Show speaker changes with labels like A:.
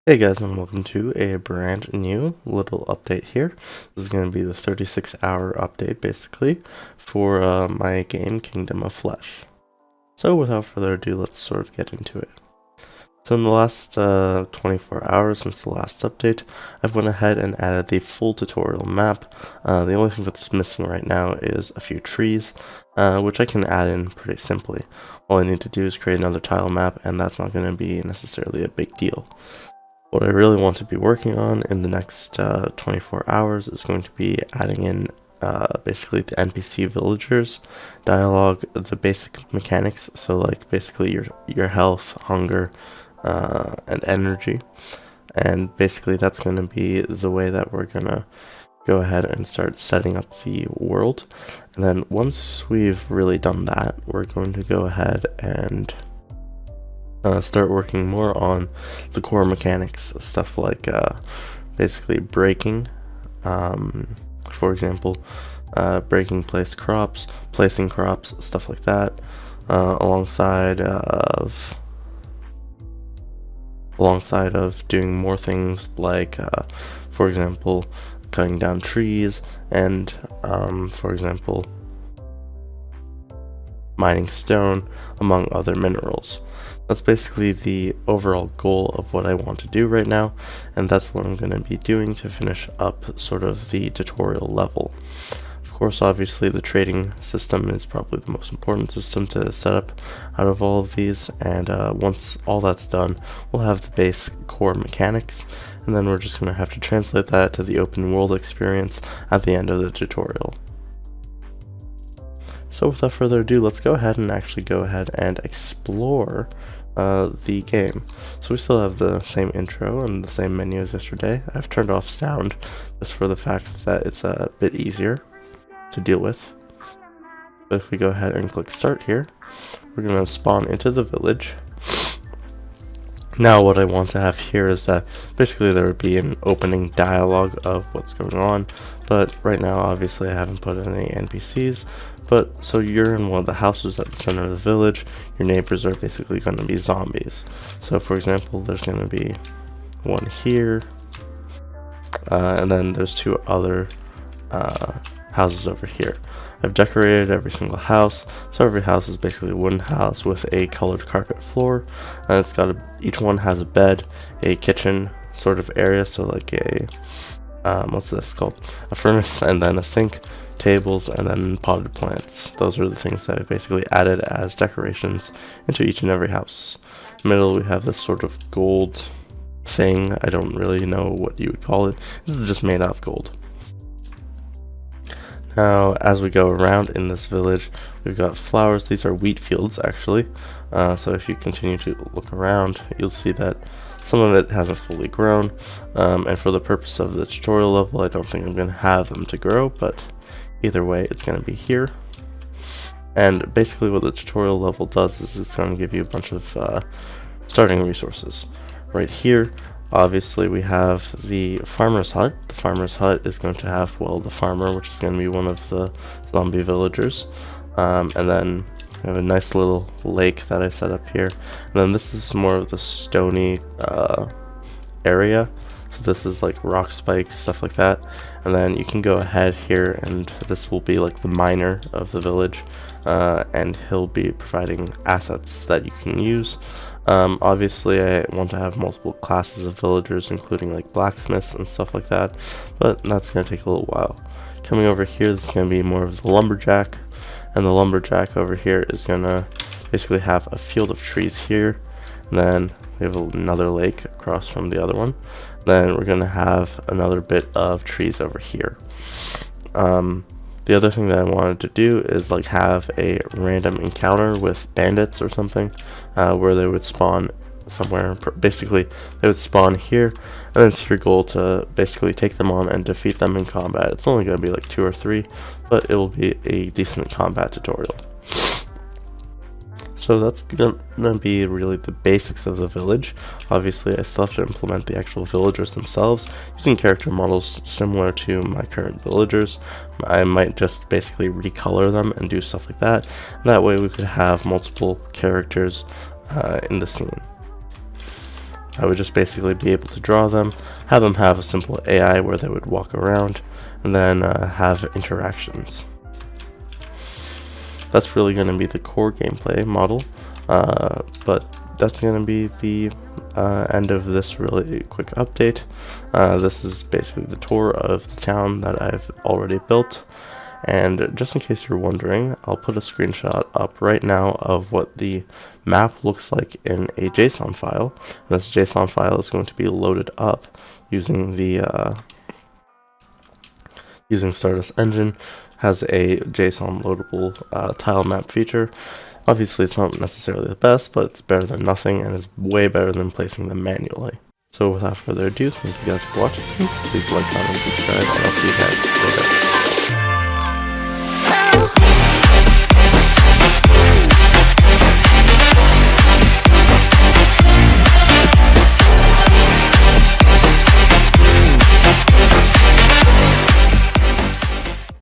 A: Hey guys, and welcome to a brand new little update here. This is going to be the 36-hour update basically for my game Kingdom of Flesh. So without further ado, let's sort of get into it. So in the last 24 hours since the last update, I've went ahead and added the full tutorial map. The only thing that's missing right now is a few trees, which I can add in pretty simply. All I need to do is create another tile map, and that's not going to be necessarily a big deal. What I really want to be working on in the next 24 hours is going to be adding in basically the NPC villagers, dialogue, the basic mechanics, so like basically your health, hunger, and energy. And basically that's going to be the way that we're going to go ahead and start setting up the world. And then once we've really done that, we're going to go ahead and start working more on the core mechanics, stuff like basically breaking, for example, breaking placing crops, stuff like that, alongside of doing more things like, for example, cutting down trees and, for example, mining stone, among other minerals. That's basically the overall goal of what I want to do right now, and that's what I'm going to be doing to finish up sort of the tutorial level. Of course, obviously the trading system is probably the most important system to set up out of all of these, and once all that's done, we'll have the base core mechanics, and then we're just going to have to translate that to the open world experience at the end of the tutorial. So without further ado, let's go ahead and explore the game. So we still have the same intro and the same menu as yesterday. I've turned off sound just for the fact that it's a bit easier to deal with. But if we go ahead and click start here, we're going to spawn into the village. Now what I want to have here is that basically there would be an opening dialogue of what's going on, but right now obviously I haven't put in any NPCs, but so you're in one of the houses at the center of the village. Your neighbors are basically going to be zombies. So for example, there's going to be one here, and then there's two other houses over here. I've decorated every single house, so every house is basically a wooden house with a colored carpet floor, and it's got each one has a bed, a kitchen sort of area, so like a what's this called, a furnace, and then a sink, tables, and then potted plants. Those are the things that I've basically added as decorations into each and every house. In the middle we have this sort of gold thing. I don't really know what you would call it. This is just made out of gold. Now, as we go around in this village, we've got flowers. These are wheat fields, actually. So if you continue to look around, you'll see that some of it hasn't fully grown. And for the purpose of the tutorial level, I don't think I'm going to have them to grow, but either way, it's going to be here. And basically what the tutorial level does is it's going to give you a bunch of starting resources. Right here, obviously we have the farmer's hut. The farmer's hut is going to have, well, the farmer, which is going to be one of the zombie villagers. And then we have a nice little lake that I set up here. And then this is more of the stony area. So this is like rock spikes, stuff like that. And then you can go ahead here, and this will be like the miner of the village. And he'll be providing assets that you can use. Obviously I want to have multiple classes of villagers, including like blacksmiths and stuff like that, but that's going to take a little while. Coming over here, this is going to be more of the lumberjack, and the lumberjack over here is going to basically have a field of trees here, and then we have another lake across from the other one. Then we're going to have another bit of trees over here. The other thing that I wanted to do is like have a random encounter with bandits or something, where they would spawn somewhere. Basically, they would spawn here, and then it's your goal to basically take them on and defeat them in combat. It's only going to be like 2 or 3, but it will be a decent combat tutorial. So that's gonna be really the basics of the village. Obviously I still have to implement the actual villagers themselves using character models similar to my current villagers. I might just basically recolor them and do stuff like that. That way we could have multiple characters in the scene. I would just basically be able to draw them, have them have a simple AI where they would walk around, and then have interactions. That's really going to be the core gameplay model, but that's going to be the end of this really quick update. This is basically the tour of the town that I've already built, and just in case you're wondering, I'll put a screenshot up right now of what the map looks like in a JSON file. And this JSON file is going to be loaded up using the using Stardust Engine. Has a JSON loadable tile map feature. Obviously it's not necessarily the best, but it's better than nothing and is way better than placing them manually. So without further ado, thank you guys for watching. Please like, comment, and subscribe, and I'll see you guys later.